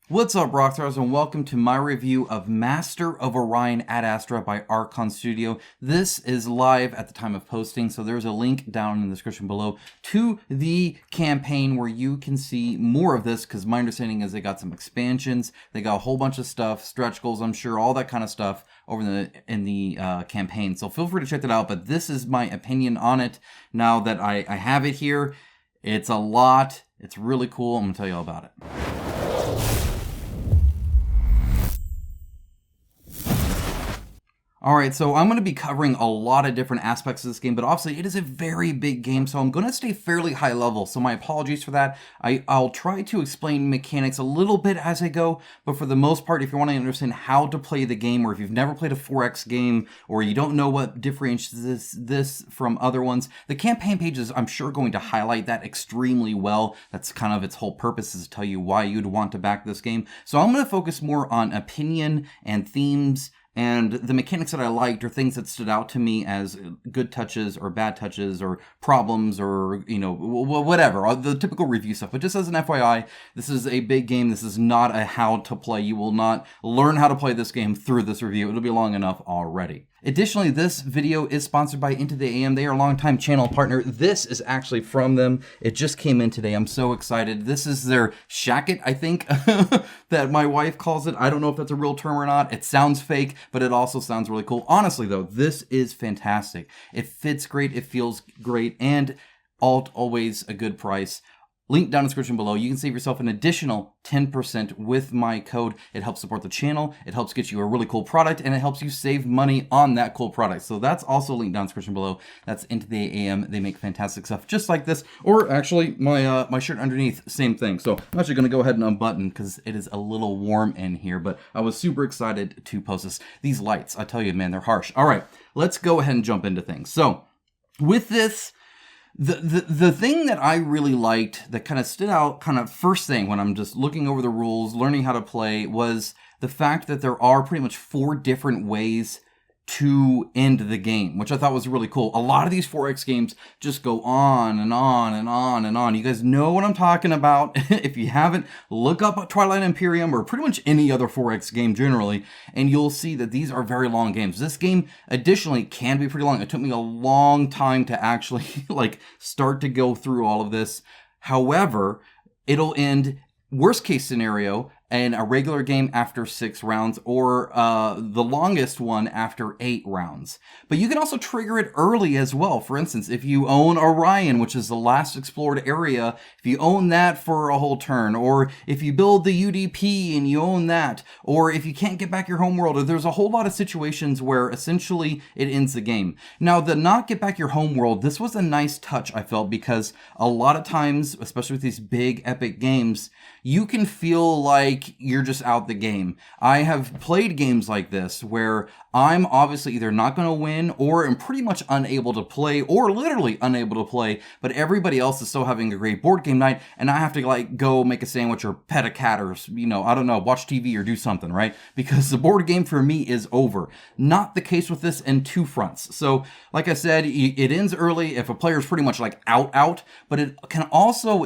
What's up, Rockstars, and welcome to my review of Master of Orion at Astra by Archon Studio. This is live at the time of posting, so there's a link down in the description below to the campaign where you can see more of this, because my understanding is they got some expansions, they got a whole bunch of stuff, stretch goals, I'm sure, all that kind of stuff over in the campaign. So feel free to check that out, but this is my opinion on it now that I have it here. It's a lot. It's really cool. I'm going to tell you all about it. Alright, so I'm going to be covering a lot of different aspects of this game, but obviously it is a very big game, so I'm going to stay fairly high level, so my apologies for that. I'll try to explain mechanics a little bit as I go, but for the most part, if you want to understand how to play the game, or if you've never played a 4X game, or you don't know what differentiates this from other ones, the campaign page is, I'm sure, going to highlight that extremely well. That's kind of its whole purpose, is to tell you why you'd want to back this game. So I'm going to focus more on opinion and themes, and the mechanics that I liked, or things that stood out to me as good touches or bad touches or problems, or, you know, whatever, the typical review stuff. But just as an FYI, this is a big game. This is not a how to play. You will not learn how to play this game through this review. It'll be long enough already. Additionally, this video is sponsored by Into the AM. They are a longtime channel partner. This is actually from them. It just came in today. I'm so excited. This is their shacket, I think, that my wife calls it. I don't know if that's a real term or not. It sounds fake, but it also sounds really cool. Honestly, though, this is fantastic. It fits great. It feels great. And always a good price. Link down in the description below. You can save yourself an additional 10% with my code. It helps support the channel. It helps get you a really cool product, and it helps you save money on that cool product. So that's also linked down in the description below. That's Into the AM. They make fantastic stuff just like this. Or actually, my shirt underneath, same thing. So I'm actually going to go ahead and unbutton because it is a little warm in here. But I was super excited to post this. These lights, I tell you, man, they're harsh. All right, let's go ahead and jump into things. So with this, the thing that I really liked, that kind of stood out kind of first thing when I'm just looking over the rules, learning how to play, was the fact that there are pretty much 4 different ways to end the game, which I thought was really cool. A lot of these 4X games just go on and on and on and on. You guys know what I'm talking about. If you haven't, look up Twilight Imperium or pretty much any other 4X game generally, and you'll see that these are very long games. This game additionally can be pretty long. It took me a long time to actually start to go through all of this. However, it'll end, worst case scenario, in a regular game after 6 rounds, or the longest one after 8 rounds. But you can also trigger it early as well. For instance, if you own Orion, which is the last explored area, if you own that for a whole turn, or if you build the UDP and you own that, or if you can't get back your homeworld, or there's a whole lot of situations where essentially it ends the game. Now, the not get back your homeworld, this was a nice touch, I felt, because a lot of times, especially with these big epic games, you can feel like you're just out the game. I have played games like this where I'm obviously either not going to win, or am pretty much unable to play, or literally unable to play, but everybody else is still having a great board game night, and I have to go make a sandwich or pet a cat, or, I don't know, watch TV or do something, right? Because the board game for me is over. Not the case with this in 2 fronts. So, like I said, it ends early if a player is pretty much out, but it can also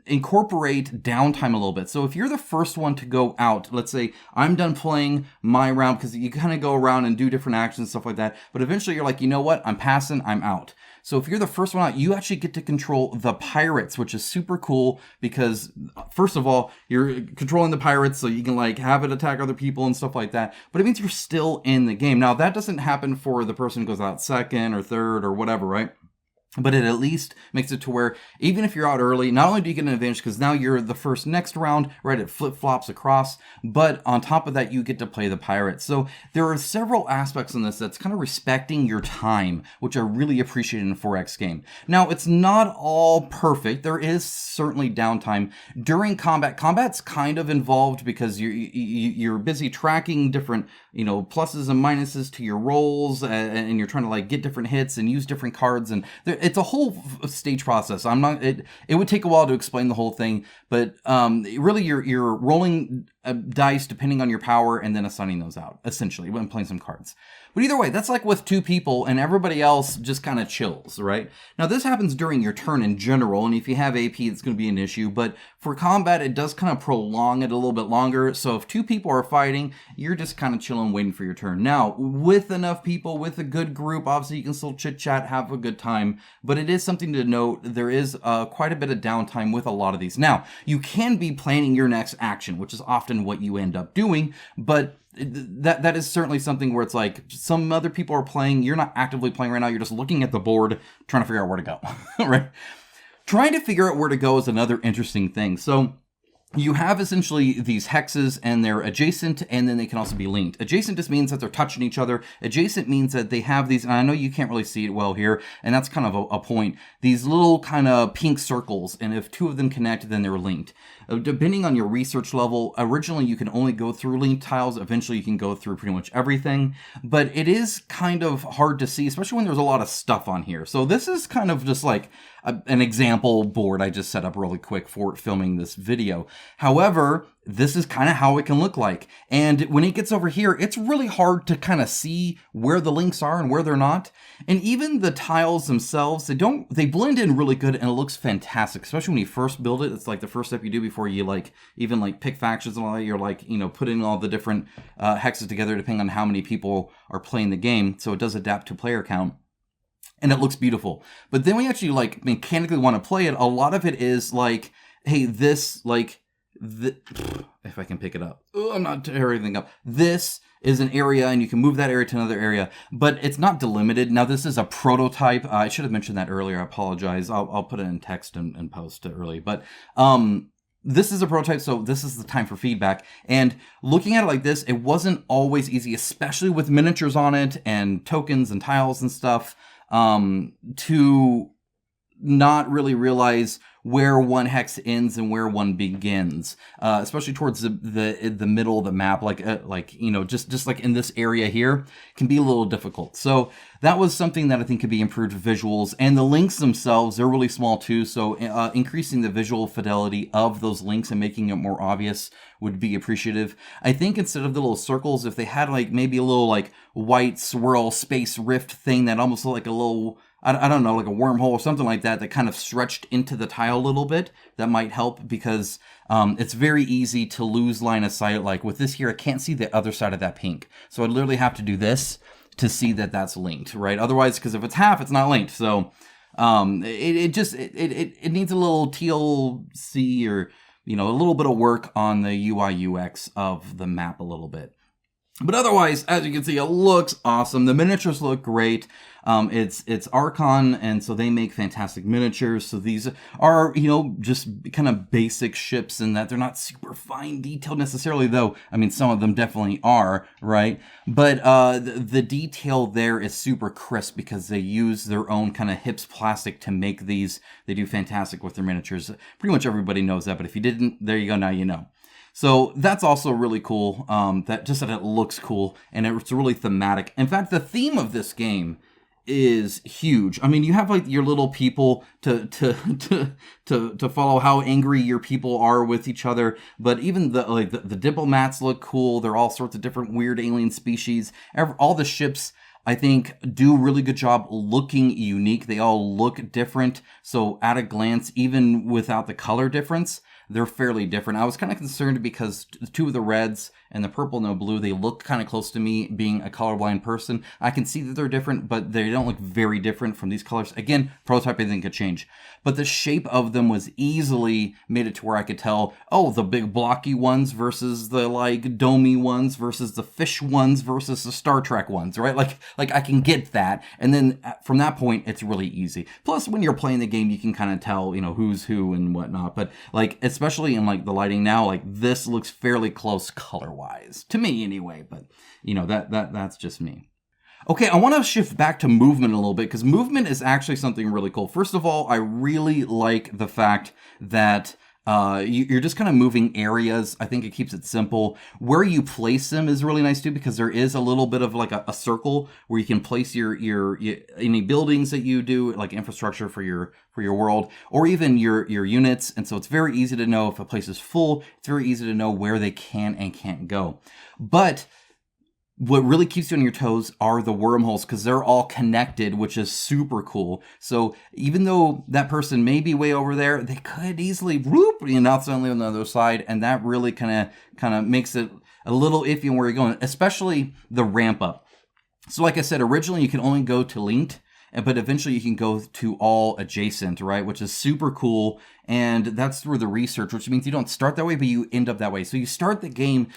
incorporate downtime a little bit. So if you're the first one to go out, let's say I'm done playing my round, because you kind of go around and do different actions and stuff like that, but eventually you're like, you know what, I'm passing, I'm out. So if you're the first one out, you actually get to control the pirates, which is super cool, because first of all, you're controlling the pirates, so you can have it attack other people and stuff like that, but it means you're still in the game. Now, that doesn't happen for the person who goes out second or third or whatever, right? But it at least makes it to where even if you're out early, not only do you get an advantage because now you're the first next round, right? It flip-flops across, but on top of that, you get to play the pirates. So there are several aspects in this that's kind of respecting your time, which I really appreciate in a 4X game. Now, it's not all perfect. There is certainly downtime during combat. Combat's kind of involved because you're busy tracking different, pluses and minuses to your rolls, and you're trying to get different hits and use different cards, and it's a whole stage process. It would take a while to explain the whole thing, but really you're rolling dice depending on your power and then assigning those out, essentially, when playing some cards. But either way, that's like with 2 people and everybody else just kind of chills, right? Now, this happens during your turn in general, and if you have AP, it's going to be an issue, but for combat, it does kind of prolong it a little bit longer, so if 2 people are fighting, you're just kind of chilling, waiting for your turn. Now, with enough people, with a good group, obviously you can still chit-chat, have a good time, but it is something to note, there is quite a bit of downtime with a lot of these. Now, you can be planning your next action, which is often what you end up doing, but that is certainly something where it's like some other people are playing, you're not actively playing right now, you're just looking at the board trying to figure out where to go. Right? Trying to figure out where to go is another interesting thing. So you have essentially these hexes and they're adjacent, and then they can also be linked. Adjacent just means that they're touching each other. Adjacent means that they have these, and I know you can't really see it well here, and that's kind of a point, these little kind of pink circles, and if 2 of them connect, then they're linked. Depending on your research level, originally you can only go through linked tiles, eventually you can go through pretty much everything, but it is kind of hard to see, especially when there's a lot of stuff on here. So this is kind of just like an example board I just set up really quick for filming this video. However, this is kind of how it can look like. And when it gets over here, it's really hard to kind of see where the links are and where they're not. And even the tiles themselves, they blend in really good and it looks fantastic, especially when you first build it. It's like the first step you do before you even pick factions and all that. You're putting all the different hexes together depending on how many people are playing the game. So it does adapt to player count. And it looks beautiful. But then we actually mechanically want to play it. A lot of it is like, hey, if I can pick it up. I'm not tearing everything up. This is an area and you can move that area to another area, but it's not delimited. Now this is a prototype. I should have mentioned that earlier. I apologize. I'll put it in text and post it early. But this is a prototype, so this is the time for feedback. And looking at it like this, it wasn't always easy, especially with miniatures on it and tokens and tiles and stuff. To not really realize where one hex ends and where one begins, especially towards the middle of the map, just like in this area here, can be a little difficult. So that was something that I think could be improved with visuals, and the links themselves, they're really small too. So increasing the visual fidelity of those links and making it more obvious would be appreciative. I think instead of the little circles, if they had maybe a little white swirl space rift thing that almost looked like a little, I don't know, like a wormhole or something like that kind of stretched into the tile a little bit, that might help, because it's very easy to lose line of sight. Like with this here, I can't see the other side of that pink. So I'd literally have to do this to see that that's linked, right? Otherwise, because if it's half, it's not linked. So it needs a little TLC or, a little bit of work on the UI UX of the map a little bit. But otherwise, as you can see, it looks awesome. The miniatures look great. It's Archon, and so they make fantastic miniatures. So these are, just kind of basic ships in that they're not super fine detailed necessarily, though. I mean, some of them definitely are, right? But the detail there is super crisp because they use their own kind of HIPS plastic to make these. They do fantastic with their miniatures. Pretty much everybody knows that, but if you didn't, there you go, now you know. So that's also really cool, that it looks cool, and it's really thematic. In fact, the theme of this game is huge. I mean, you have your little people to follow how angry your people are with each other, but even the diplomats look cool. They're all sorts of different weird alien species. All the ships, I think, do a really good job looking unique. They all look different. So at a glance, even without the color difference, they're fairly different. I was kind of concerned because 2 of the reds and the purple and the blue, they look kind of close to me being a colorblind person. I can see that they're different, but they don't look very different from these colors. Again, prototype I think could change. But the shape of them was easily made it to where I could tell, the big blocky ones versus the domey ones versus the fish ones versus the Star Trek ones, right? Like I can get that. And then from that point, it's really easy. Plus, when you're playing the game, you can kind of tell, who's who and whatnot. But especially in the lighting now, this looks fairly close color-wise to me anyway. But that's just me. Okay, I want to shift back to movement a little bit, because movement is actually something really cool. First of all, I really like the fact that You're just kind of moving areas. I think it keeps it simple. Where you place them is really nice too, because there is a little bit of like a circle where you can place your any buildings that you do, like infrastructure for your world, or even your units. And so it's very easy to know if a place is full. It's very easy to know where they can and can't go. But what really keeps you on your toes are the wormholes, because they're all connected, which is super cool. So even though that person may be way over there, they could easily whoop, suddenly on the other side, and that really kind of makes it a little iffy on where you're going, especially the ramp up. So like I said, originally you can only go to linked, but eventually you can go to all adjacent, right? Which is super cool. And that's through the research, which means you don't start that way, but you end up that way. So you start the game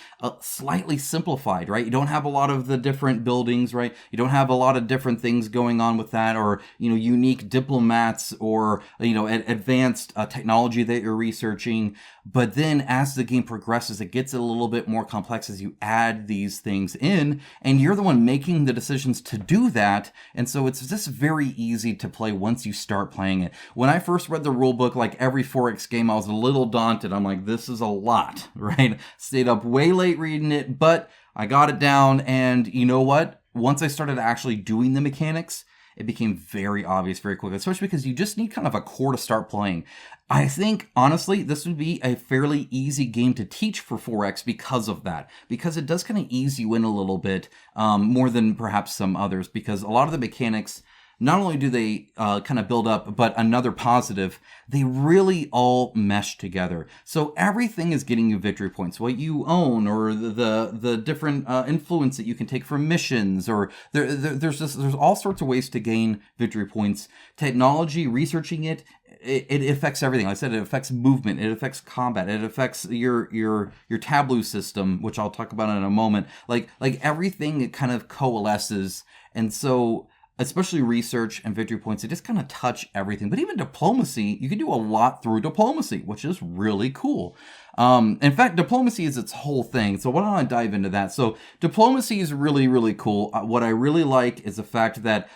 slightly simplified, right? You don't have a lot of the different buildings, right? You don't have a lot of different things going on with that, or, unique diplomats, or, advanced technology that you're researching. But then as the game progresses, it gets a little bit more complex as you add these things in, and you're the one making the decisions to do that. And so it's just very easy to play once you start playing it. When I first read the rule book, like every 4X game, I was a little daunted. I'm like, this is a lot, right? Stayed up way late reading it, but I got it down. And you know what? Once I started actually doing the mechanics, it became very obvious very quickly, especially because you just need kind of a core to start playing. I think, honestly, this would be a fairly easy game to teach for 4X because of that. Because it does kind of ease you in a little bit, more than perhaps some others. Because a lot of the mechanics, not only do they kind of build up, but another positive, they really all mesh together. So everything is getting you victory points. What you own, or the different influence that you can take from missions, or there's all sorts of ways to gain victory points. Technology, researching it affects everything. Like I said, it affects movement, it affects combat, it affects your tableau system, which I'll talk about in a moment. Like everything, it kind of coalesces, and so especially research and victory points, they just kind of touch everything. But even diplomacy, you can do a lot through diplomacy, which is really cool. In fact, diplomacy is its whole thing. So why don't I dive into that? So diplomacy is really, really cool. What I really like is the fact that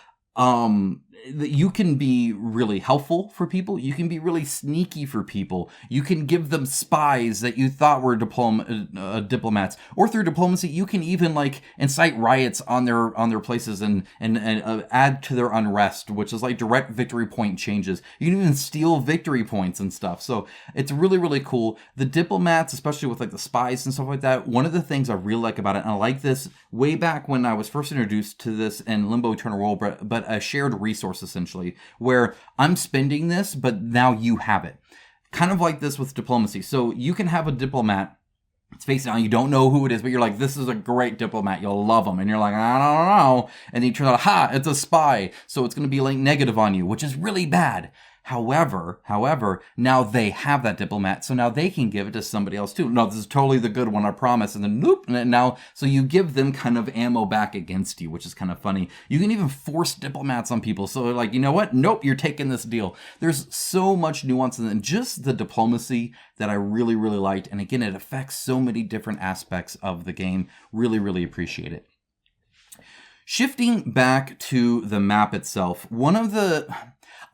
you can be really helpful for people. You can be really sneaky for people. You can give them spies that you thought were diplomats. Or through diplomacy, you can even incite riots on their places and add to their unrest, which is like direct victory point changes. You can even steal victory points and stuff. So it's really, really cool. The diplomats, especially with the spies and stuff like that, one of the things I really like about it, and I like this way back when I was first introduced to this in Limbo Eternal World, but a shared resource essentially, where I'm spending this, but now you have it. Kind of like this with diplomacy. So you can have a diplomat, let's face it, now you don't know who it is, but you're like, this is a great diplomat, you'll love him. And you're like, I don't know. And then you turn out, it's a spy. So it's going to be negative on you, which is really bad. However, now they have that diplomat, so now they can give it to somebody else too. No, this is totally the good one, I promise. And then nope, and now, so you give them kind of ammo back against you, which is kind of funny. You can even force diplomats on people. So they're like, you know what? Nope, you're taking this deal. There's so much nuance in just the diplomacy that I really, really liked. And again, it affects so many different aspects of the game. Really, really appreciate it. Shifting back to the map itself,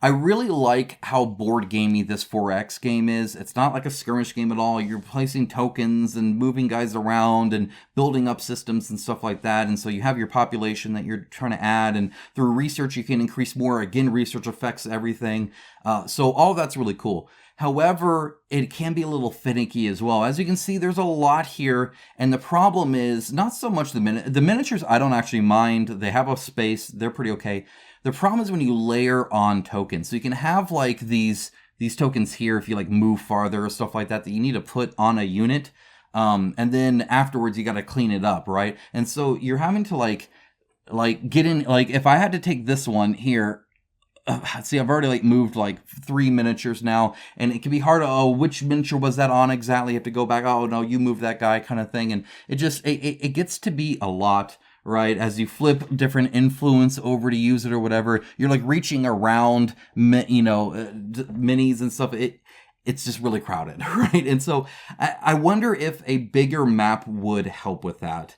I really like how board gamey this 4X game is. It's not like a skirmish game at all. You're placing tokens and moving guys around and building up systems and stuff like that. And so you have your population that you're trying to add, and through research you can increase more. Again, research affects everything. So all that's really cool. However, it can be a little finicky as well. As you can see, there's a lot here, and the problem is not so much the miniatures. I don't actually mind. They have a space. They're pretty okay. The problem is when you layer on tokens. So you can have these tokens here if you move farther or stuff like that you need to put on a unit. And then afterwards you got to clean it up, right? And so you're having to get in, if I had to take this one here, see, I've already moved 3 miniatures now, and it can be hard to, which miniature was that on exactly? You have to go back, oh no, you moved that guy kind of thing. And it gets to be a lot. Right, as you flip different influence over to use it or whatever, you're reaching around, minis and stuff. It's just really crowded, right? And so I wonder if a bigger map would help with that.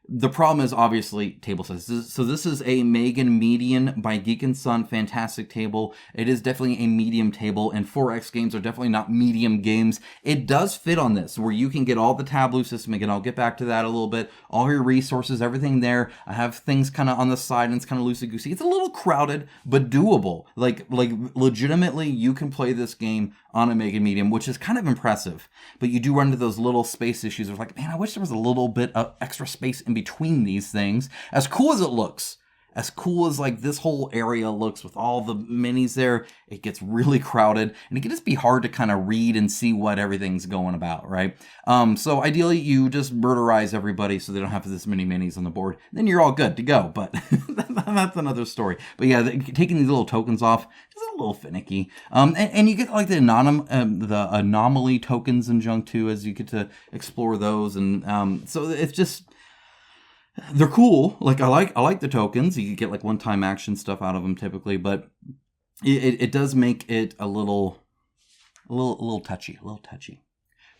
The problem is obviously table size. So this is a Megan Median by Geek and Sun, fantastic table. It is definitely a medium table, and 4X games are definitely not medium games. It does fit on this, where you can get all the tableau system. Again, I'll get back to that a little bit. All your resources, everything there. I have things kind of on the side, and it's kind of loosey-goosey. It's a little crowded, but doable. Like legitimately, you can play this game on a Mega Medium, which is kind of impressive. But you do run into those little space issues. It's like, man, I wish there was a little bit of extra space in between these things. As cool as it looks, as cool as like this whole area looks with all the minis there, it gets really crowded, and it can just be hard to kind of read and see what everything's going about, right? So ideally you just murderize everybody so they don't have this many minis on the board. Then you're all good to go, but that's another story. But yeah, taking these little tokens off is a little finicky. And you get like the anomaly tokens and junk too, as you get to explore those. And so it's just, they're cool. Like I like the tokens. You get like one-time action stuff out of them typically, but it does make it a little touchy.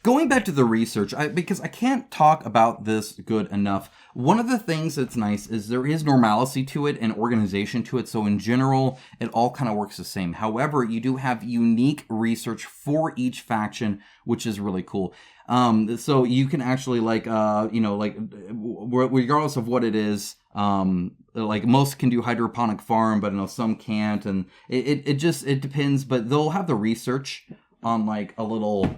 Going back to the research, because I can't talk about this good enough. One of the things that's nice is there is normalcy to it and organization to it. So in general, it all kind of works the same. However, you do have unique research for each faction, which is really cool. So you can actually regardless of what it is, like most can do hydroponic farm, but some can't, and it depends. But they'll have the research on like a little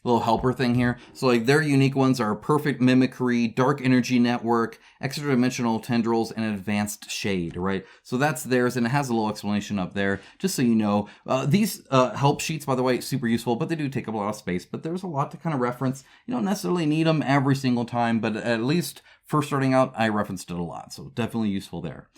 helper thing here. So like their unique ones are perfect mimicry, dark energy network, extra dimensional tendrils, and advanced shade, right? So that's theirs, and it has a little explanation up there, just so you know. These help sheets, by the way, super useful, but they do take up a lot of space, but there's a lot to kind of reference. You don't necessarily need them every single time, but at least first starting out, I referenced it a lot, so definitely useful there.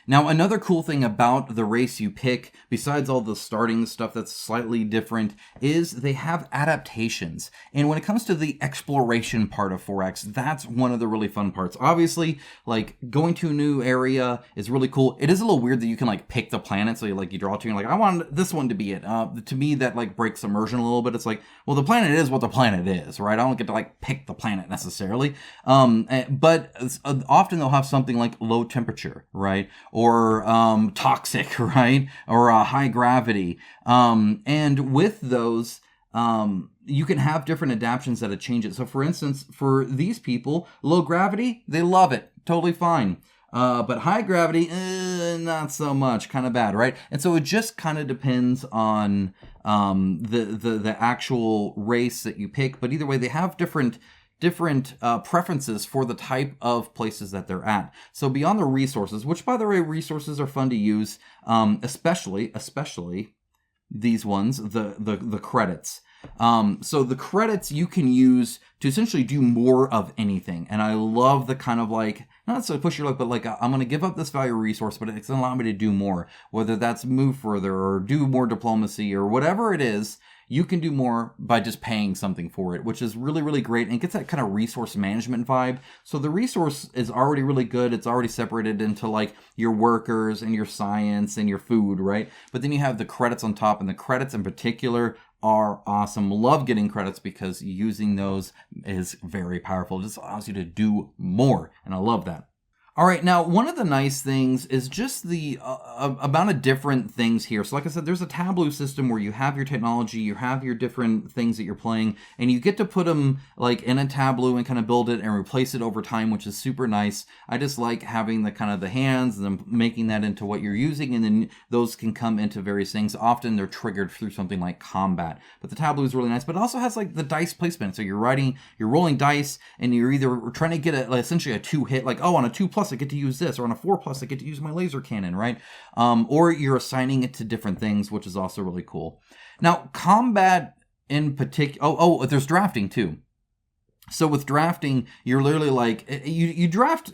Now, another cool thing about the race you pick, besides all the starting stuff that's slightly different, is they have adaptations. And when it comes to the exploration part of 4X, that's one of the really fun parts. Obviously, like going to a new area is really cool. It is a little weird that you can like pick the planet. So you draw two and you're like, I want this one to be it. To me, that like breaks immersion a little bit. It's like, well, the planet is what the planet is, right? I don't get to like pick the planet necessarily. But often they'll have something like low temperature, right? Or toxic, right? Or high gravity. And with those, you can have different adaptations that change it. So for instance, for these people, low gravity, they love it. Totally fine. But high gravity, not so much, kind of bad, right? And so it just kind of depends on the actual race that you pick. But either way, they have different preferences for the type of places that they're at. So beyond the resources, which by the way, resources are fun to use, especially these ones, the credits. So the credits you can use to essentially do more of anything. And I love the kind of like, not so push your luck, but like I'm going to give up this value resource, but it's going to allow me to do more, whether that's move further or do more diplomacy or whatever it is. You can do more by just paying something for it, which is really, really great. And it gets that kind of resource management vibe. So the resource is already really good. It's already separated into like your workers and your science and your food, right? But then you have the credits on top, and the credits in particular are awesome. Love getting credits because using those is very powerful. It just allows you to do more. And I love that. All right, now one of the nice things is just the amount of different things here. So like I said, there's a tableau system where you have your technology, you have your different things that you're playing, and you get to put them like in a tableau and kind of build it and replace it over time, which is super nice. I just like having the kind of the hands and then making that into what you're using, and then those can come into various things. Often they're triggered through something like combat, but the tableau is really nice. But it also has like the dice placement. So you're rolling dice, and you're either trying to get essentially a 2-hit, like, oh, on a 2+, I get to use this, or on a 4+, I get to use my laser cannon, right? Or you're assigning it to different things, which is also really cool. Now, combat in particular, there's drafting too. So with drafting, you're literally like, you draft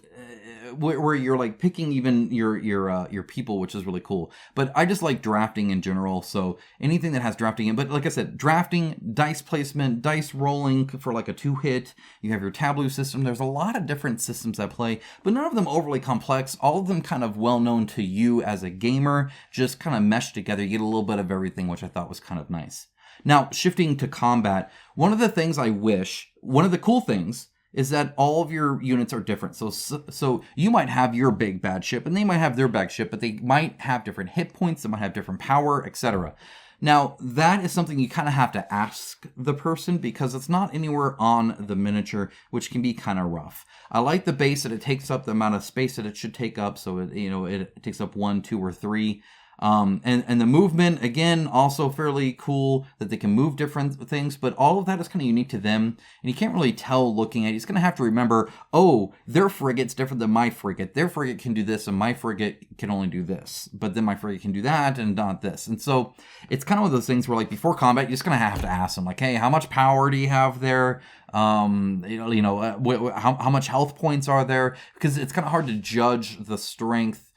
where you're like picking even your people, which is really cool. But I just like drafting in general, so anything that has drafting in. But like I said, drafting, dice placement, dice rolling for like a 2-hit. You have your tableau system. There's a lot of different systems at play, but none of them overly complex. All of them kind of well known to you as a gamer, just kind of meshed together. You get a little bit of everything, which I thought was kind of nice. Now, shifting to combat, one of the cool things is that all of your units are different. So you might have your big bad ship, and they might have their bad ship, but they might have different hit points, they might have different power, etc. Now, that is something you kind of have to ask the person because it's not anywhere on the miniature, which can be kind of rough. I like the base that it takes up the amount of space that it should take up, so it takes up 1, 2, or 3. And the movement, again, also fairly cool that they can move different things, but all of that is kind of unique to them, and you can't really tell looking at it. You're just going to have to remember, oh, their frigate's different than my frigate. Their frigate can do this, and my frigate can only do this, but then my frigate can do that and not this. And so it's kind of one of those things where, like, before combat, you're just going to have to ask them, like, hey, how much power do you have there? How much health points are there? Because it's kind of hard to judge the strength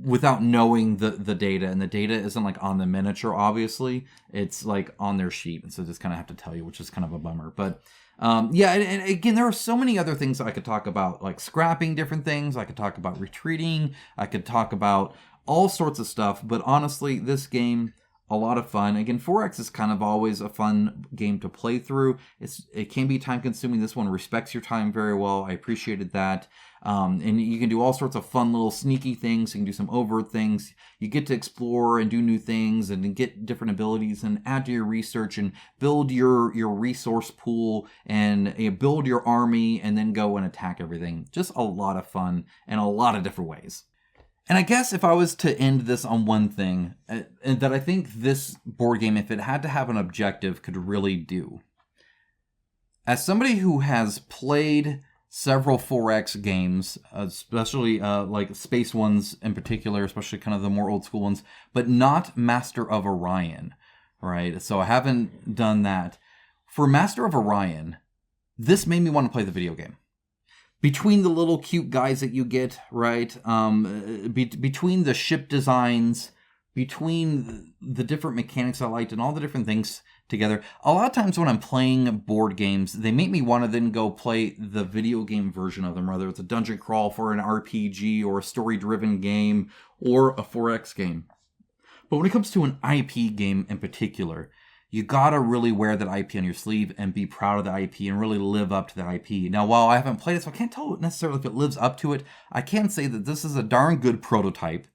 without knowing the data, and the data isn't like on the miniature, obviously. It's like on their sheet, and so just kind of have to tell you, which is kind of a bummer. But yeah, and again, there are so many other things that I could talk about, like scrapping different things. I could talk about retreating. I could talk about all sorts of stuff. But honestly, this game, a lot of fun. Again, 4X is kind of always a fun game to play through. It can be time consuming. This one respects your time very well. I appreciated that. And you can do all sorts of fun little sneaky things. You can do some overt things. You get to explore and do new things and get different abilities and add to your research and build your resource pool and build your army and then go and attack everything. Just a lot of fun in a lot of different ways. And I guess if I was to end this on one thing, that I think this board game, if it had to have an objective, could really do. As somebody who has played several 4X games, especially like space ones in particular, especially kind of the more old school ones, but not Master of Orion, right? So I haven't done that. For Master of Orion, this made me want to play the video game. Between the little cute guys that you get, right? Between the ship designs, between the different mechanics I liked and all the different things together. A lot of times when I'm playing board games, they make me want to then go play the video game version of them, whether it's a dungeon crawl for an RPG or a story-driven game or a 4X game. But when it comes to an IP game in particular, you gotta really wear that IP on your sleeve and be proud of the IP and really live up to the IP. Now, while I haven't played it, so I can't tell necessarily if it lives up to it, I can say that this is a darn good prototype.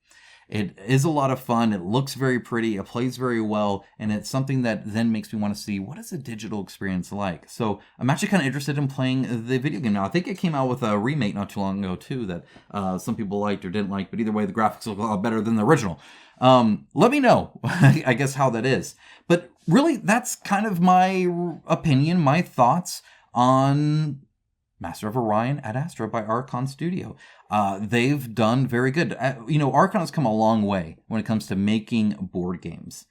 It is a lot of fun. It looks very pretty. It plays very well. And it's something that then makes me want to see, what is a digital experience like? So I'm actually kind of interested in playing the video game now. I think it came out with a remake not too long ago, too, that some people liked or didn't like. But either way, the graphics look a lot better than the original. Let me know, I guess, how that is. But really, that's kind of my opinion, my thoughts on Master of Orion at Astra by Archon Studio. They've done very good. Archon has come a long way when it comes to making board games.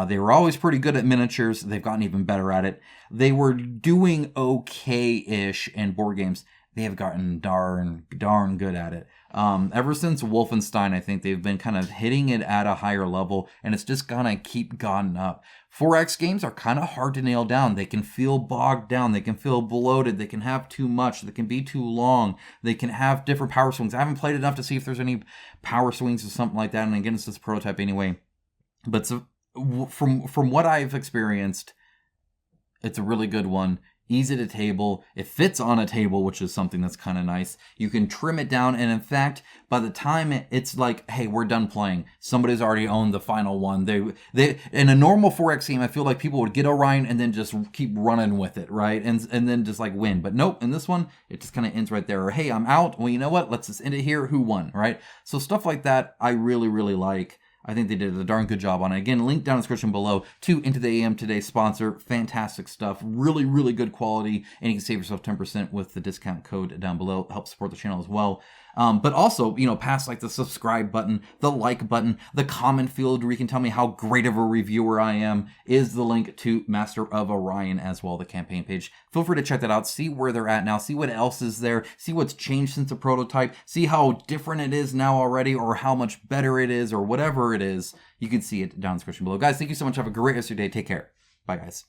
They were always pretty good at miniatures. They've gotten even better at it. They were doing okay-ish in board games. They have gotten darn good at it. Ever since Wolfenstein, I think they've been kind of hitting it at a higher level, and it's just gonna keep going up. 4X games are kind of hard to nail down. They can feel bogged down. They can feel bloated. They can have too much. They can be too long. They can have different power swings. I haven't played enough to see if there's any power swings or something like that, and again, it's just a prototype anyway. But from what I've experienced, it's a really good one. Easy to table. It fits on a table, which is something that's kind of nice. You can trim it down, and in fact, by the time it's like, hey, we're done playing, somebody's already owned the final one. They in a normal 4X game, I feel like people would get Orion and then just keep running with it, right? And then just like win. But nope, in this one, it just kind of ends right there. Or hey, I'm out. Well, you know what? Let's just end it here. Who won, right? So stuff like that, I really, really like. I think they did a darn good job on it. Again, link down in the description below to Into the AM Today sponsor. Fantastic stuff. Really, really good quality. And you can save yourself 10% with the discount code down below. Help support the channel as well. But also, past like the subscribe button, the like button, the comment field where you can tell me how great of a reviewer I am is the link to Master of Orion as well, the campaign page. Feel free to check that out. See where they're at now. See what else is there. See what's changed since the prototype. See how different it is now already or how much better it is or whatever it is. You can see it down in the description below. Guys, thank you so much. Have a great rest of your day. Take care. Bye, guys.